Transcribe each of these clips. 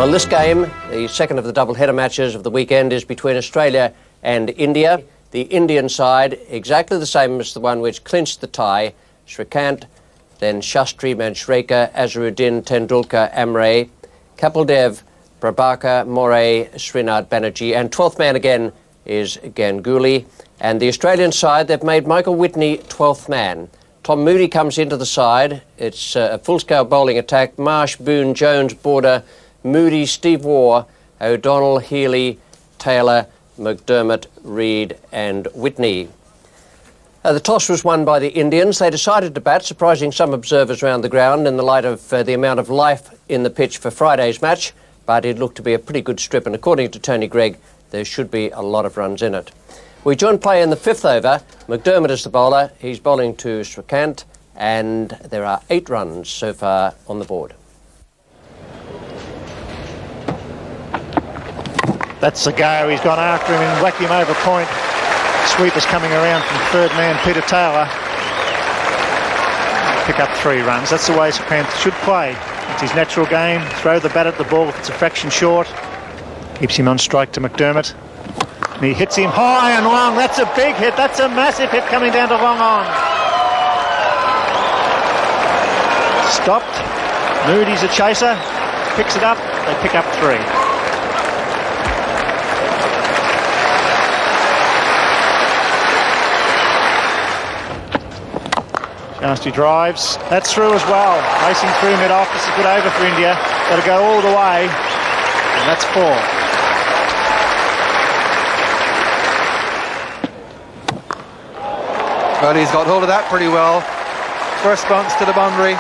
Well, this game, the second of the double-header matches of the weekend, is between Australia and India. The Indian side, exactly the same as the one which clinched the tie, Shrikant, then Shastri, Manjrekar, Azharuddin, Tendulkar, Amre, Kapildev, Prabhakar, More, Srinath Banerjee, and 12th man again is Ganguly. And the Australian side, they've made Michael Whitney 12th man. Tom Moody comes into the side. It's a full-scale bowling attack. Marsh, Boone, Jones, Border, Moody, Steve Waugh, O'Donnell, Healy, Taylor, McDermott, Reid and Whitney. The toss was won by the Indians. They decided to bat, surprising some observers around the ground in the light of the amount of life in the pitch for Friday's match, but it looked to be a pretty good strip, and according to Tony Greig, there should be a lot of runs in it. We join play in the 5th over. McDermott is the bowler. He's bowling to Shrikant, and there are 8 runs so far on the board. That's the go. He's gone after him and whacked him over point. Sweeper's coming around from third man, Peter Taylor. Pick up 3 runs. That's the way Sachin should play. It's his natural game. Throw the bat at the ball if it's a fraction short. Keeps him on strike to McDermott. And he hits him high and long. That's a big hit. That's a massive hit coming down to long on. Stopped. Moody's a chaser. Picks it up. They pick up 3. Shastri drives. That's through as well. Racing through mid-off. This is a good over for India. Got to go all the way. And that's 4. Well, he's got hold of that pretty well. First bounce to the boundary.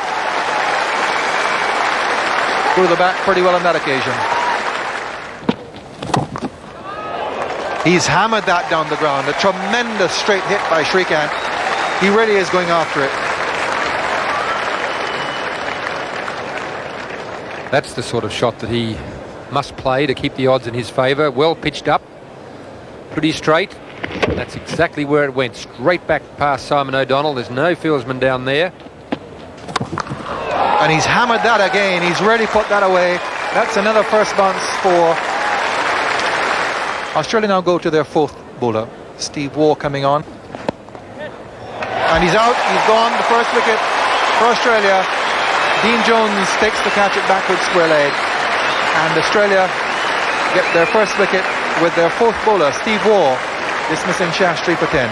Through the back pretty well on that occasion. He's hammered that down the ground. A tremendous straight hit by Shrikant. He really is going after it. That's the sort of shot that he must play to keep the odds in his favour. Well pitched up, pretty straight. That's exactly where it went, straight back past Simon O'Donnell. There's no fieldsman down there. And he's hammered that again. He's really put that away. That's another first bounce for Australia. Now go to their 4th bowler, Steve Waugh, coming on. And he's out, he's gone, the first wicket for Australia. Dean Jones takes the catch at backward square leg. And Australia get their first wicket with their 4th bowler, Steve Waugh, dismissing Shastri for 10.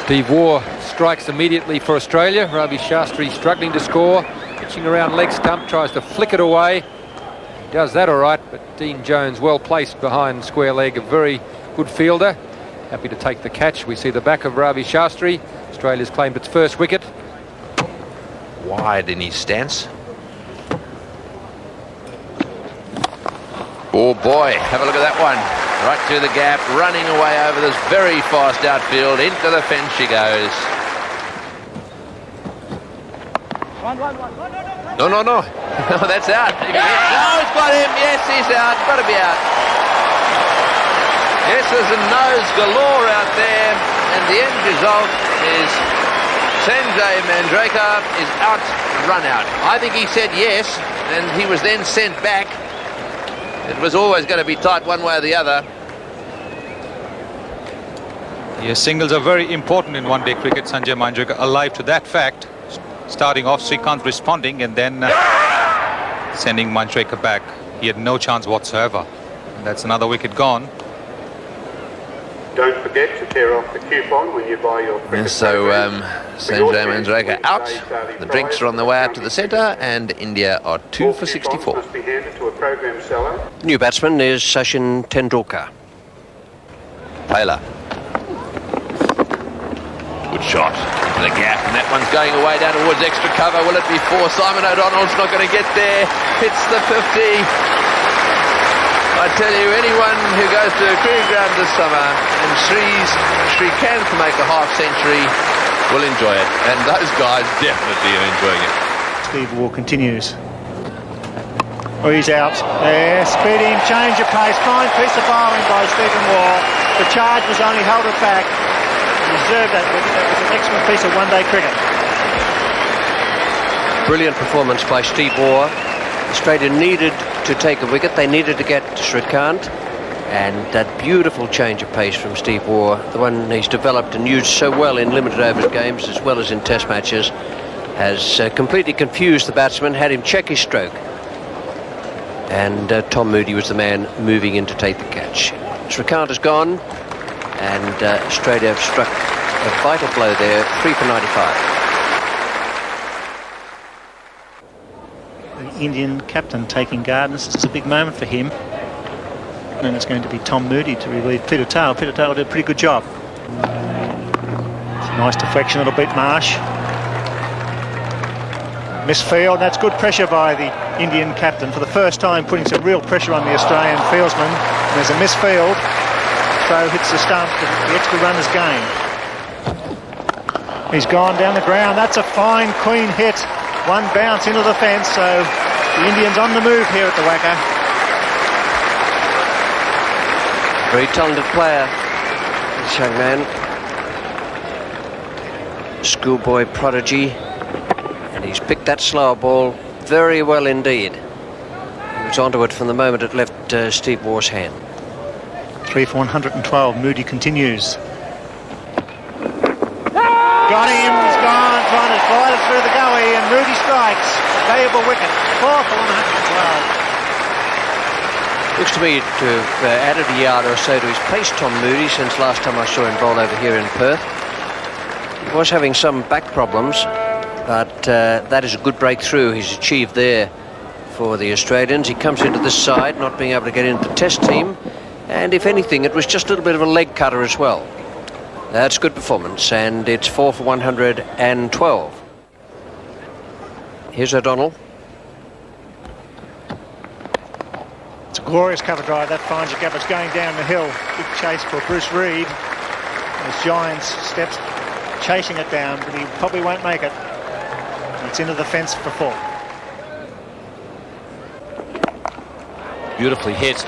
Steve Waugh strikes immediately for Australia. Ravi Shastri struggling to score. Pitching around leg stump, tries to flick it away. He does that all right, but Dean Jones well placed behind square leg, a very good fielder. Happy to take the catch. We see the back of Ravi Shastri. Australia's claimed its first wicket. Wide in his stance. Oh boy, have a look at that one. Right through the gap, running away over this very fast outfield. Into the fence she goes. No. No, that's out. No, it's got him. Yes, he's out. Got to be out. Yeses and no's galore out there, and the end result is Sanjay Manjrekar is out, run out. I think he said yes, and he was then sent back. It was always going to be tight one way or the other. Yes, singles are very important in one-day cricket. Sanjay Manjrekar alive to that fact. Starting off, Srikant responding and then sending Manjrekar back. He had no chance whatsoever. And that's another wicket gone. Don't forget to tear off the coupon when you buy your cricket. So Sanjay Manjrekar out. The drinks are on the way out to the centre, and India are 2 for 64. Must be handed to a program seller. New batsman is Sachin Tendulkar. Taylor. Good shot. The gap, and that one's going away down towards extra cover. Will it be 4? Simon O'Donnell's not going to get there. Hits the 50. I tell you, anyone who goes to a cricket ground this summer and Shrikant make a half century will enjoy it, and those guys definitely are enjoying it. Steve Waugh continues. Oh, he's out. There, speed him, change of pace. Fine piece of bowling by Stephen Waugh. The charge was only held it back. He deserved that wicket. That was an excellent piece of one-day cricket. Brilliant performance by Steve Waugh. Australia needed to take a wicket. They needed to get Shrikant. And that beautiful change of pace from Steve Waugh, the one he's developed and used so well in limited overs games as well as in test matches, has completely confused the batsman, had him check his stroke. And Tom Moody was the man moving in to take the catch. Shrikant has gone, and Australia have struck a vital blow there, 3 for 95. The Indian captain taking guard, and this is a big moment for him. And it's going to be Tom Moody to relieve Peter Taylor. Peter Taylor did a pretty good job. It's a nice deflection, it'll beat Marsh. Misfield, that's good pressure by the Indian captain for the first time, putting some real pressure on the Australian fieldsman. And there's a misfield. Throw hits the stump, the extra run is gained. He's gone down the ground. That's a fine, clean hit. One bounce into the fence, so the Indians on the move here at the Wacker. Very talented player, this young man. Schoolboy prodigy. And he's picked that slower ball very well indeed. He was onto it from the moment it left Steve Waugh's hand. 3 for 112. Moody continues. Got him. He's gone. Trying to slide it through the gully, and Moody strikes. Valuable wicket. 4 for 112. Looks to me to have added a yard or so to his pace, Tom Moody, since last time I saw him bowl over here in Perth. He was having some back problems, but that is a good breakthrough he's achieved there for the Australians. He comes into this side, not being able to get into the test team, and if anything, it was just a little bit of a leg cutter as well. That's good performance, and it's 4 for 112. Here's O'Donnell. It's a glorious cover drive. That finds a gap. It's going down the hill. Big chase for Bruce Reid. As Giants steps chasing it down, but he probably won't make it. It's into the fence for 4. Beautifully hit.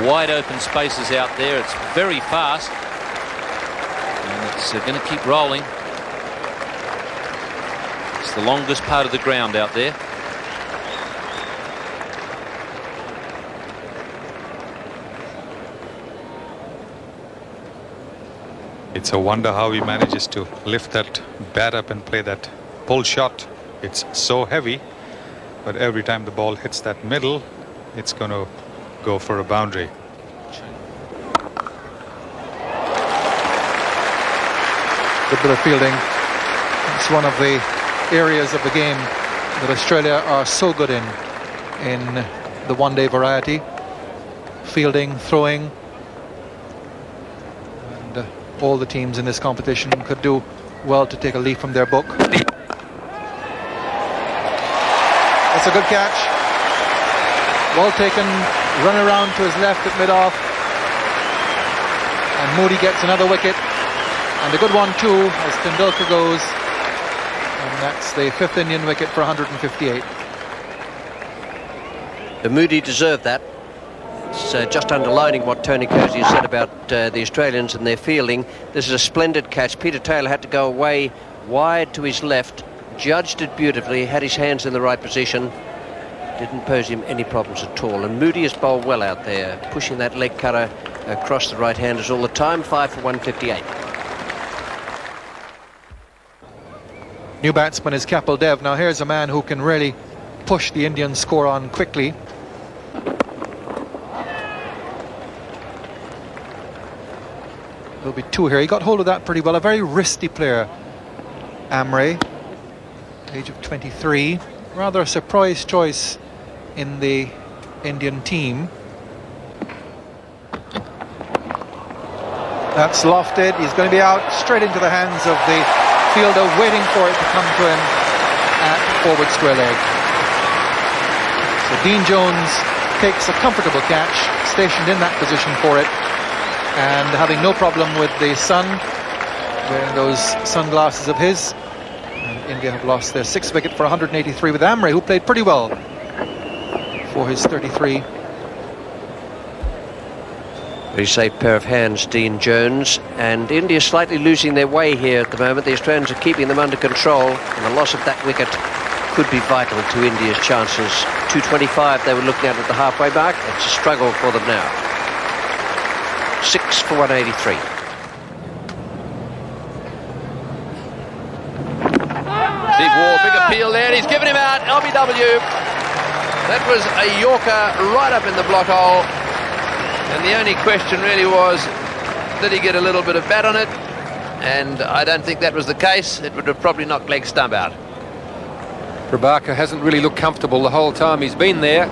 Wide open spaces out there. It's very fast. And it's going to keep rolling. It's the longest part of the ground out there. It's a wonder how he manages to lift that bat up and play that pull shot. It's so heavy, but every time the ball hits that middle, it's going to go for a boundary. Good bit of fielding. It's one of the areas of the game that Australia are so good in the one-day variety. Fielding, throwing. And all the teams in this competition could do well to take a leaf from their book. That's a good catch. Well taken, run around to his left at mid-off. And Moody gets another wicket. And a good one too, as Tendulkar goes. And that's the 5th Indian wicket for 158. Moody deserved that. It's just underlining what Tony Cozy has said about the Australians and their fielding. This is a splendid catch. Peter Taylor had to go away wide to his left, judged it beautifully, had his hands in the right position, didn't pose him any problems at all. And Moody has bowled well out there, pushing that leg cutter across the right-handers all the time. 5 for 158. New batsman is Kapil Dev. Now here's a man who can really push the Indian score on quickly. There'll be 2 here. He got hold of that pretty well. A very wristy player, Amre, age of 23. Rather a surprise choice in the Indian team. That's lofted. He's going to be out straight into the hands of the fielder, waiting for it to come to him at forward square leg. So Dean Jones takes a comfortable catch, stationed in that position for it, and having no problem with the sun, wearing those sunglasses of his. And India have lost their 6th wicket for 183 with Amre, who played pretty well for his 33. Very safe pair of hands, Dean Jones, and India slightly losing their way here at the moment. The Australians are keeping them under control, and the loss of that wicket could be vital to India's chances. 225 they were looking at the halfway mark. It's a struggle for them now. 6 for 183. Steve Waugh, big appeal there, and he's given him out. LBW. That was a Yorker right up in the block hole. And the only question really was, did he get a little bit of bat on it? And I don't think that was the case. It would have probably knocked leg stump out. Prabhakar hasn't really looked comfortable the whole time he's been there.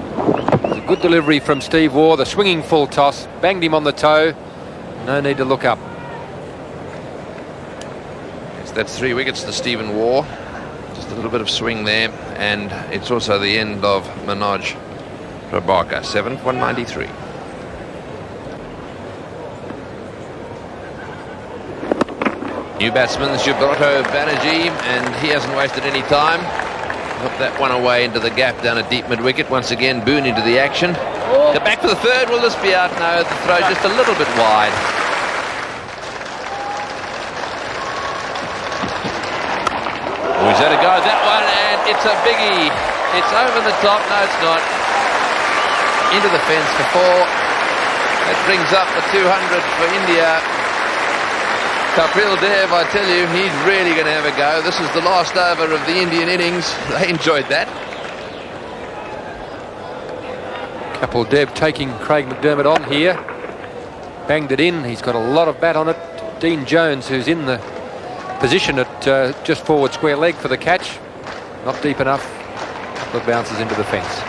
It's a good delivery from Steve Waugh, the swinging full toss, banged him on the toe. No need to look up. Yes, that's 3 wickets to Stephen Waugh. Just a little bit of swing there, and it's also the end of Manoj Prabhakar. 7 for 193. New batsman, Subrata Banerjee, and he hasn't wasted any time. Got that one away into the gap down a deep mid-wicket. Once again, Boone into the action. Go back for the third. Will this be out? No, the throw just a little bit wide. Oh, he's had a go at that one, and it's a biggie. It's over the top. No, it's not. Into the fence for 4. That brings up the 200 for India. Kapil Dev, I tell you, he's really going to have a go. This is the last over of the Indian innings. They enjoyed that. Kapil Dev taking Craig McDermott on here. Banged it in. He's got a lot of bat on it. Dean Jones, who's in the position at just forward square leg for the catch. Not deep enough. Couple of bounces into the fence.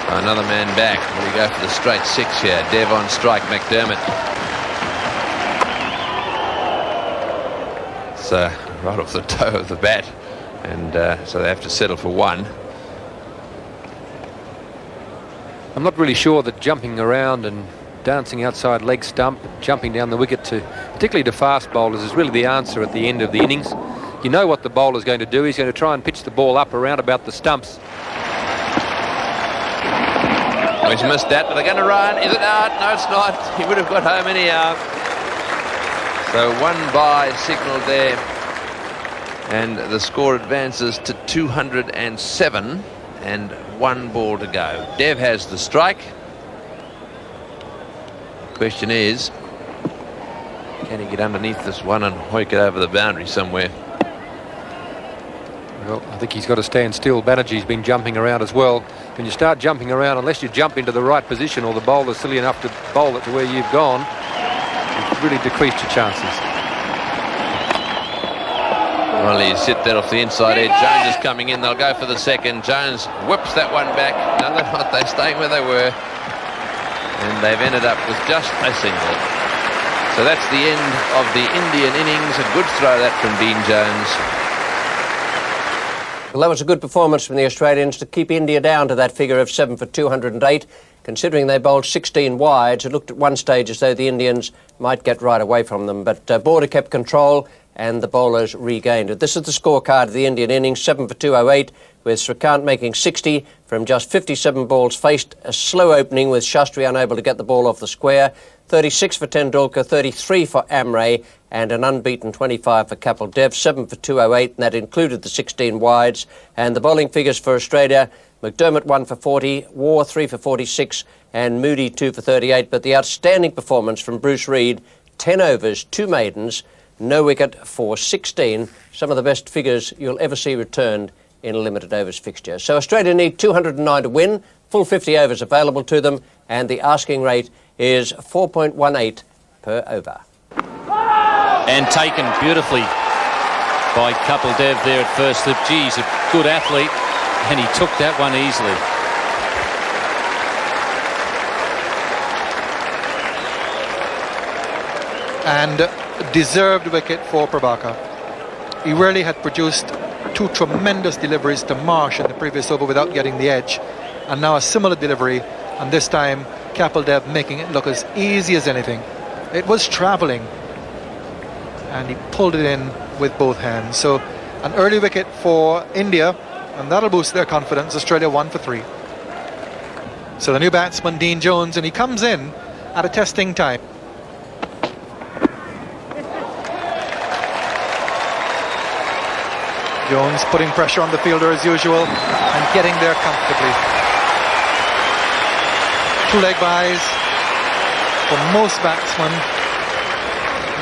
Another man back. Will he go for the straight 6 here? Dev on strike, McDermott. Right off the toe of the bat, and so they have to settle for 1. I'm not really sure that jumping around and dancing outside leg stump, jumping down the wicket, particularly to fast bowlers, is really the answer at the end of the innings. You know what the bowler's going to do. He's going to try and pitch the ball up around about the stumps. Oh, he's missed that, but they're going to run. Is it out? No, it's not. He would have got home anyhow. So 1 bye signalled there, and the score advances to 207 and 1 ball to go. Dev has the strike. Question is, can he get underneath this one and hoik it over the boundary somewhere? Well, I think he's got to stand still. Banerjee's been jumping around as well. When you start jumping around, unless you jump into the right position or the bowler's silly enough to bowl it to where you've gone, really decreased your chances. Well, he's hit that off the inside edge. Jones is coming in. They'll go for the second. Jones whips that one back. No, they're not. They're staying where they were. And they've ended up with just a single. So that's the end of the Indian innings. A good throw that from Dean Jones. Well, that was a good performance from the Australians to keep India down to that figure of 7 for 208. Considering they bowled 16 wides, it looked at one stage as though the Indians might get right away from them. But Border kept control and the bowlers regained it. This is the scorecard of the Indian innings, 7 for 208, with Srikanth making 60 from just 57 balls faced. A slow opening with Shastri unable to get the ball off the square. 36 for Tendulkar, 33 for Amre, and an unbeaten 25 for Kapil Dev. 7 for 208, and that included the 16 wides. And the bowling figures for Australia: McDermott 1 for 40, Waugh 3 for 46, and Moody 2 for 38. But the outstanding performance from Bruce Reid: 10 overs, 2 maidens, no wicket for 16. Some of the best figures you'll ever see returned in a limited overs fixture. So Australia need 209 to win, full 50 overs available to them, and the asking rate is 4.18 per over. And taken beautifully by Kapil Dev there at first slip. Gee, he's a good athlete, and he took that one easily. And deserved wicket for Prabhakar. He really had produced 2 tremendous deliveries to Marsh in the previous over without getting the edge, and now a similar delivery, and this time Kapil Dev making it look as easy as anything. It was travelling, and he pulled it in with both hands. So an early wicket for India, and that'll boost their confidence. Australia 1 for 3. So the new batsman, Dean Jones, and he comes in at a testing time. Jones putting pressure on the fielder as usual and getting there comfortably. 2 leg byes. For most batsmen,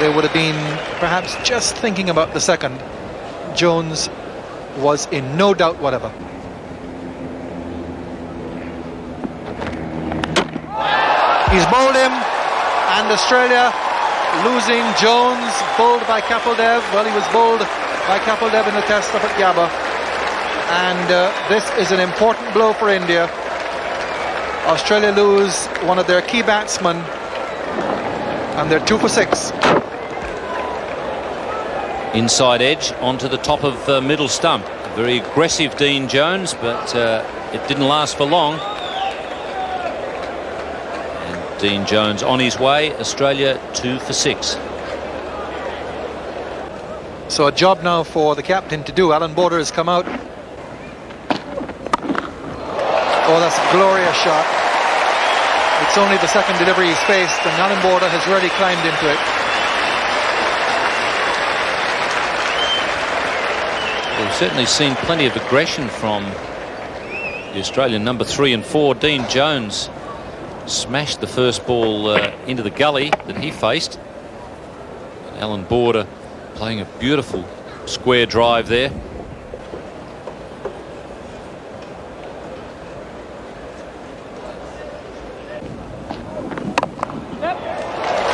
they would have been perhaps just thinking about the second. Jones was in no doubt whatever. He's bowled him, and Australia losing Jones, bowled by Kapildev. Well, he was bowled by Kapildev in the test up at Gabba, and this is an important blow for India. Australia lose one of their key batsmen, and they're 2 for 6. Inside edge onto the top of middle stump. Very aggressive Dean Jones, but it didn't last for long. And Dean Jones on his way. Australia 2 for 6. So a job now for the captain to do. Alan Border has come out. Oh, that's a glorious shot. It's only the second delivery he's faced, and Alan Border has really climbed into it. We've certainly seen plenty of aggression from the Australian number 3 and 4. Dean Jones smashed the first ball into the gully that he faced. Alan Border playing a beautiful square drive there.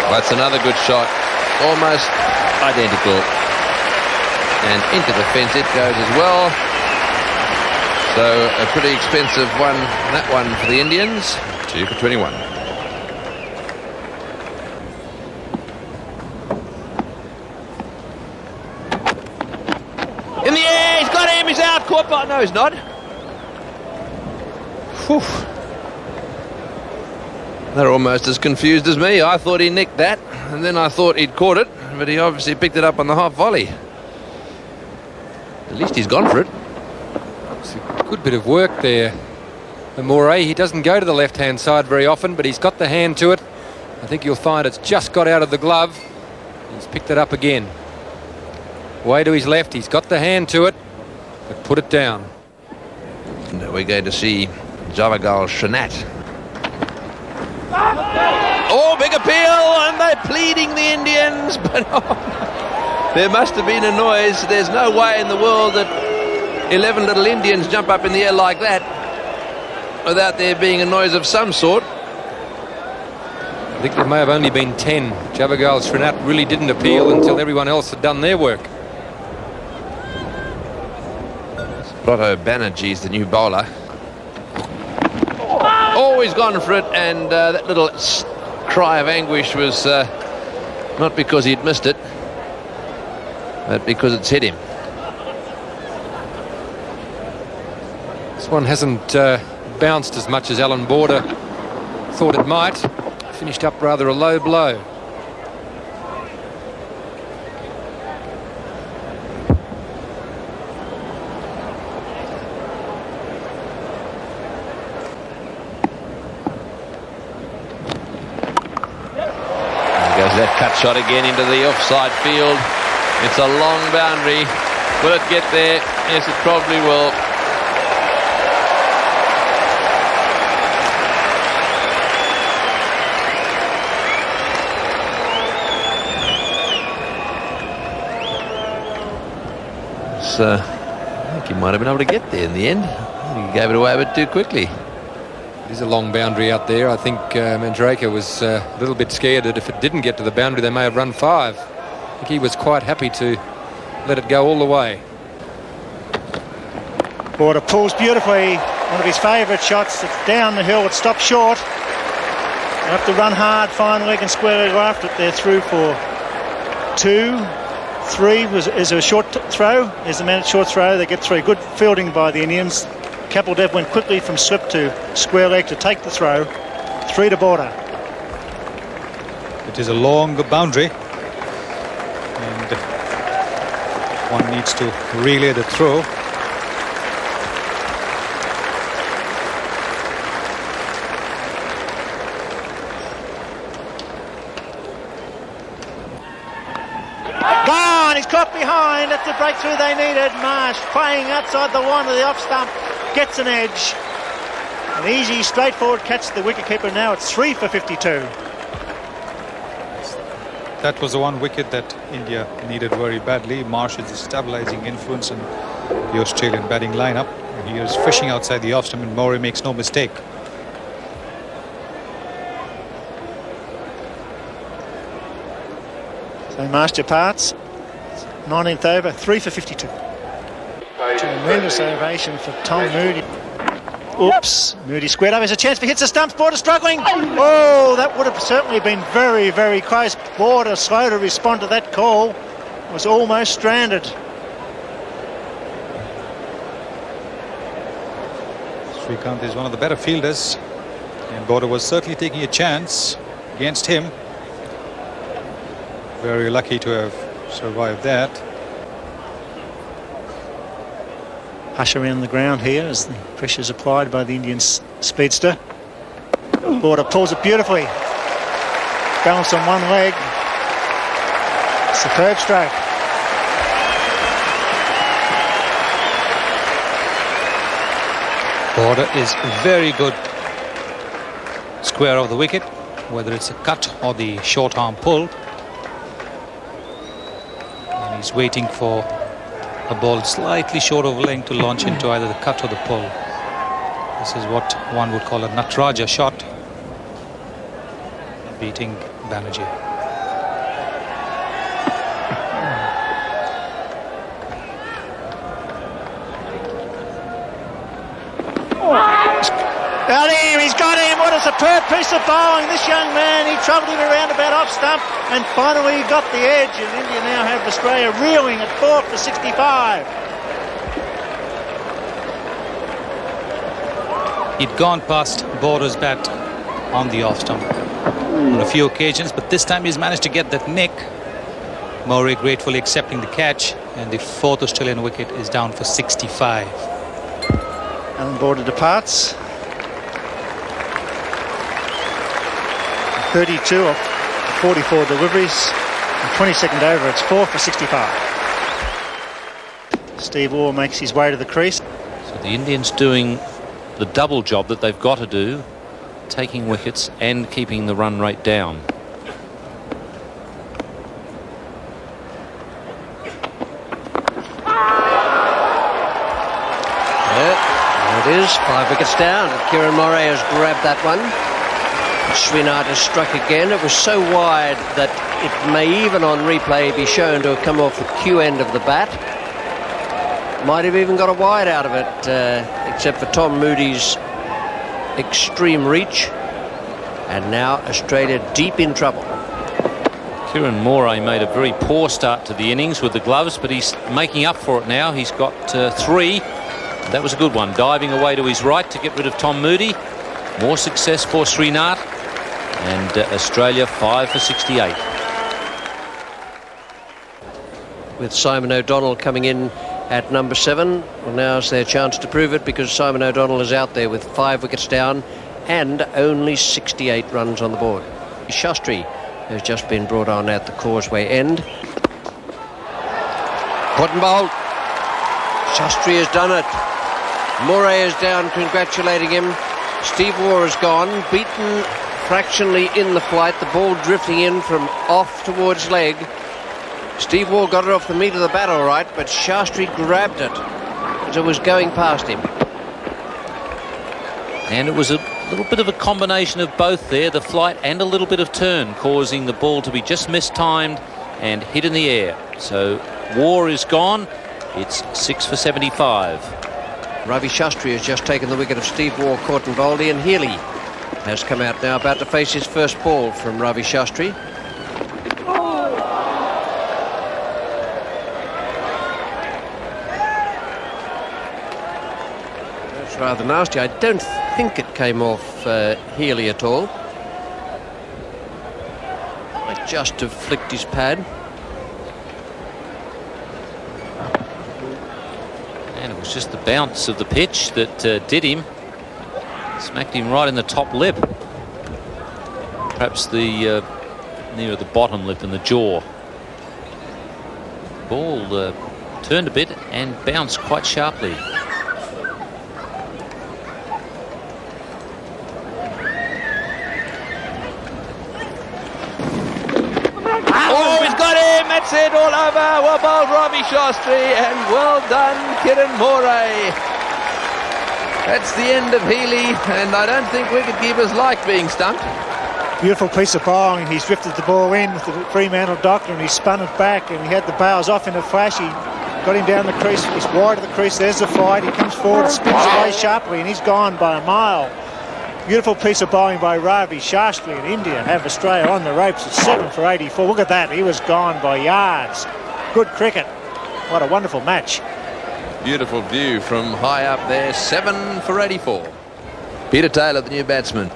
That's another good shot, almost identical, and into the fence it goes as well. So a pretty expensive one, that one for the Indians. 2 for 21. In the air, he's got him, he's out, caught by, no he's not. Whew. They're almost as confused as me. I thought he nicked that, and then I thought he'd caught it, but he obviously picked it up on the half volley. At least he's gone for it. It's a good bit of work there. Amore, he doesn't go to the left-hand side very often, but he's got the hand to it. I think you'll find it's just got out of the glove. He's picked it up again. Way to his left, he's got the hand to it, but put it down. And we're going to see Javagal Shanat. Oh, big appeal, and they're pleading the Indians, but there must have been a noise. There's no way in the world that 11 little Indians jump up in the air like that without there being a noise of some sort. I think there may have only been 10. Javagal Srinath really didn't appeal until everyone else had done their work. Brotto Banerjee's the new bowler. Oh, he's gone for it, and that little cry of anguish was not because he'd missed it, but because it's hit him. This one hasn't bounced as much as Alan Border thought it might. Finished up rather a low blow. That cut shot again into the offside field. It's a long boundary. Will it get there? Yes, it probably will. So, I think he might have been able to get there in the end. He gave it away a bit too quickly. It is a long boundary out there. I think Mandrake was a little bit scared that if it didn't get to the boundary, they may have run 5. I think he was quite happy to let it go all the way. Border pulls beautifully. One of his favourite shots. It's down the hill. It stops short. They have to run hard, fine leg and square leg after it. They're through for 2. 3 is a short throw. Is the man at short throw. They get 3. Good fielding by the Indians. Kapildev went quickly from slip to square leg to take the throw. 3 to Border. It is a long boundary, and one needs to relay the throw. caught behind. That's the breakthrough they needed. Marsh playing outside the one of the off stump. Gets an edge. An easy, straightforward catch to the wicketkeeper. Now it's 3 for 52. That was the one wicket that India needed very badly. Marsh is a stabilising influence in the Australian batting lineup. He is fishing outside the off stump and Murray makes no mistake. So Marsh departs. 19th over, 3 for 52. Tremendous ovation for Tom Moody. Oops, Moody squared up. There's a chance for hits the stumps. Border struggling. Oh, that would have certainly been very, very close. Border slow to respond to that call. Was almost stranded. Srikanth is one of the better fielders, and Border was certainly taking a chance against him. Very lucky to have survived that. Hush around the ground here as the pressure is applied by the Indian speedster. Border pulls it beautifully. Balance on one leg. Superb stroke. Border is very good square of the wicket, whether it's a cut or the short arm pull. And he's waiting for a ball slightly short of length to launch into either the cut or the pull. This is what one would call a Nataraja shot, beating Banerjee. Got him, he's got him. What a superb piece of bowling. This young man, he troubled him around about off stump and finally he got the edge, and India now have Australia reeling at 4 for 65. He'd gone past Border's bat on the off stump on a few occasions, but this time he's managed to get that nick. Murray gratefully accepting the catch, and the 4th Australian wicket is down for 65. Alan Border departs. 32 of 44 deliveries. And 22nd over, it's 4 for 65. Steve Waugh makes his way to the crease. So the Indians doing the double job that they've got to do, taking wickets and keeping the run rate down. It is 5 wickets down. Kieran Moray has grabbed that one. Srinath has struck again. It was so wide that it may even on replay be shown to have come off the Q end of the bat. Might have even got a wide out of it, except for Tom Moody's extreme reach. And now Australia deep in trouble. Kieran Moray made a very poor start to the innings with the gloves, but he's making up for it now. He's got 3. That was a good one, diving away to his right to get rid of Tom Moody. More success for Srinath, and Australia 5 for 68. With Simon O'Donnell coming in at number 7, well, now's their chance to prove it, because Simon O'Donnell is out there with 5 wickets down and only 68 runs on the board. Shastri has just been brought on at the causeway end. Put and bowled. Shastri has done it. Moray is down, congratulating him. Steve Waugh has gone, beaten fractionally in the flight, the ball drifting in from off towards leg. Steve Waugh got it off the meat of the bat all right, but Shastri grabbed it as it was going past him. And it was a little bit of a combination of both there, the flight and a little bit of turn, causing the ball to be just mistimed and hit in the air. So Waugh is gone. It's 6 for 75. Ravi Shastri has just taken the wicket of Steve Waugh, caught and bowled. Ian Healy has come out now, about to face his first ball from Ravi Shastri. That's rather nasty. I don't think it came off Healy at all. Might just have flicked his pad. And it was just the bounce of the pitch that did him. Smacked him right in the top lip. Perhaps the near the bottom lip and the jaw. Ball turned a bit and bounced quite sharply. Oh, he's got him! That's it, all over. Well bowled, Ravi Shastri, and well done, Kiran Moray. That's the end of Healy, and I don't think wicketkeepers like being stumped. Beautiful piece of bowling. He's drifted the ball in with the Fremantle doctor, and he spun it back, and he had the bails off in a flash. He got him down the crease. He's wide of the crease. There's the fight. He comes forward, spins away sharply, and he's gone by a mile. Beautiful piece of bowling by Ravi Shastri, and India have Australia on the ropes at 7 for 84. Look at that. He was gone by yards. Good cricket. What a wonderful match. Beautiful view from high up there. 7 for 84. Peter Taylor, the new batsman.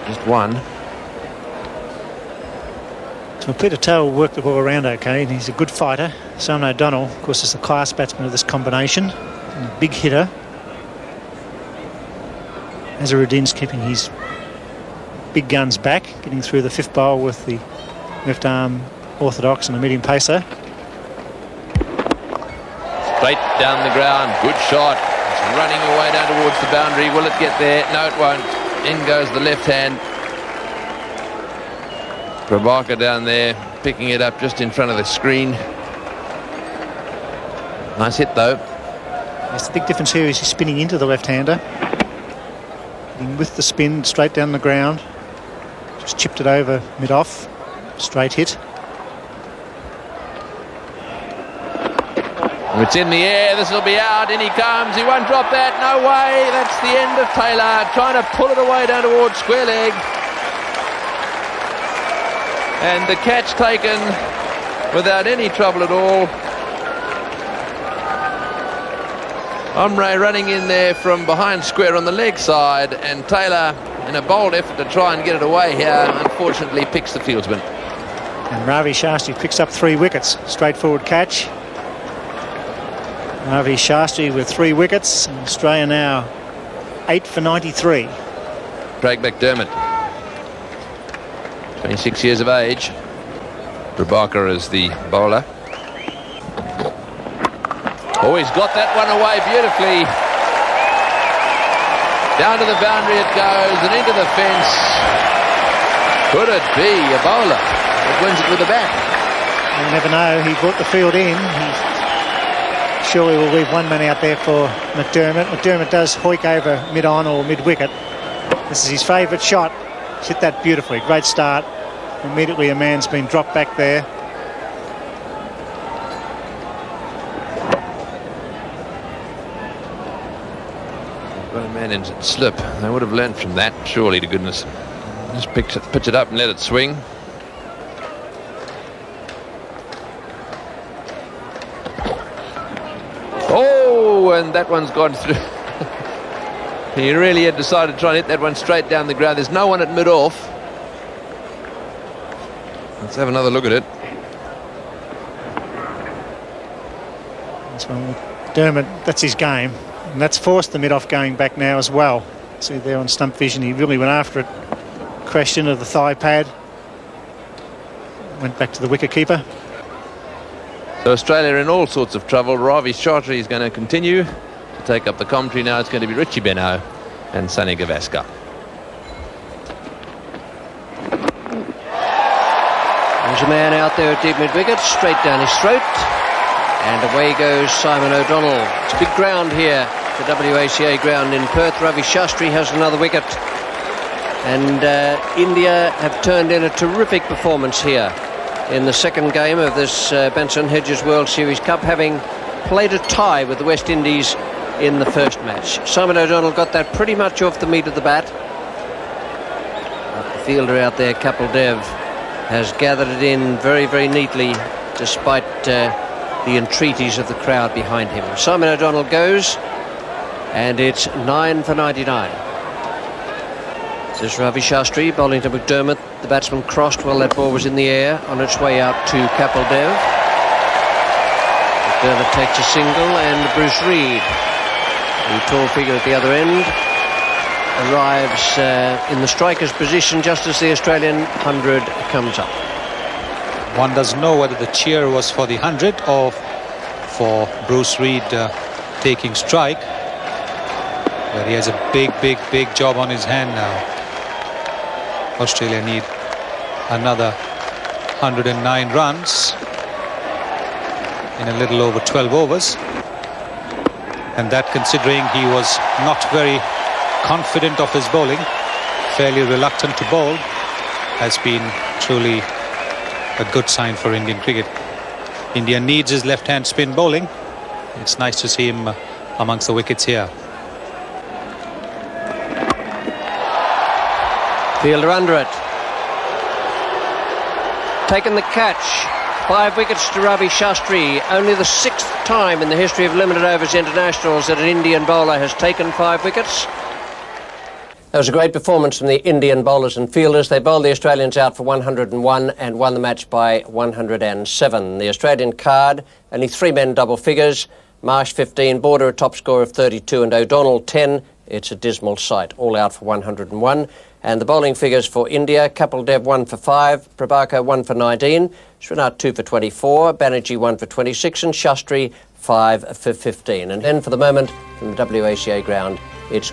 Just one. So Peter Taylor worked the ball around okay, and he's a good fighter. Simon O'Donnell, of course, is the class batsman of this combination. And a big hitter. Azharuddin's keeping his big guns back, getting through the fifth bowl with the left arm orthodox and a medium pacer. Straight down the ground. Good shot. It's running away down towards the boundary. Will it get there? No, it won't. In goes the left hand. Prabhakar down there, picking it up just in front of the screen. Nice hit, though. Yes, the big difference here is he's spinning into the left-hander. Hitting with the spin, straight down the ground. Just chipped it over mid-off. Straight hit. It's in the air. This will be out. In he comes. He won't drop that. No way. That's the end of Taylor. Trying to pull it away down towards square leg. And the catch taken without any trouble at all. Omre running in there from behind square on the leg side, and Taylor, in a bold effort to try and get it away here, unfortunately picks the fieldsman. And Ravi Shastri picks up 3 wickets. Straightforward catch. Ravi Shastri with 3 wickets. And Australia now 8 for 93. Craig McDermott, 26 years of age. Prabhakar is the bowler. Oh, he's got that one away beautifully. Down to the boundary it goes and into the fence. Could it be a bowler that wins it with a bat? You never know. He brought the field in. He surely will leave one man out there for McDermott. McDermott does hoik over mid-on or mid-wicket. This is his favourite shot. He's hit that beautifully. Great start. Immediately a man's been dropped back there. Got a man in slip. They would have learned from that, surely, to goodness. Just pitch it up and let it swing. Oh, and that one's gone through. He really had decided to try and hit that one straight down the ground. There's no one at mid-off. Let's have another look at it. That's one with Dermot. That's his game. And that's forced the mid-off going back now as well. See there on stump vision, he really went after it. Crashed into the thigh pad. Went back to the wicket-keeper. So Australia in all sorts of trouble. Ravi Shastri is going to continue to take up the commentary now. It's going to be Richie Benaud and Sunny Gavaskar. There's a man out there at deep mid-wicket, straight down his throat. And away goes Simon O'Donnell. It's big ground here, the WACA ground in Perth. Ravi Shastri has another wicket. And India have turned in a terrific performance here in the second game of this Benson Hedges World Series Cup, having played a tie with the West Indies in the first match. Simon O'Donnell got that pretty much off the meat of the bat. The fielder out there, Kapil Dev, has gathered it in very, very neatly, despite the entreaties of the crowd behind him. Simon O'Donnell goes, and it's 9 for 99. This is Ravi Shastri bowling to McDermott. The batsman crossed while that ball was in the air, on its way out to Kapil Dev. McDermott takes a single, and Bruce Reid, the tall figure at the other end, arrives in the striker's position just as the Australian 100 comes up. One doesn't know whether the cheer was for the 100 or for Bruce Reid taking strike. But he has a big job on his hand now. Australia need another 109 runs in a little over 12 overs. And that considering he was not very confident of his bowling, fairly reluctant to bowl, has been truly a good sign for Indian cricket. India needs his left-hand spin bowling. It's nice to see him amongst the wickets here. Fielder under it. Taken the catch. 5 wickets to Ravi Shastri. Only the 6th time in the history of limited overs internationals that an Indian bowler has taken 5 wickets. That was a great performance from the Indian bowlers and fielders. They bowled the Australians out for 101 and won the match by 107. The Australian card, only 3 men double figures. Marsh 15, Border a top score of 32 and O'Donnell 10. It's a dismal sight, all out for 101. And the bowling figures for India, Kapil Dev 1 for 5, Prabhakar 1 for 19, Srinath 2 for 24, Banerjee 1 for 26 and Shastri 5 for 15. And then for the moment, from the WACA ground, it's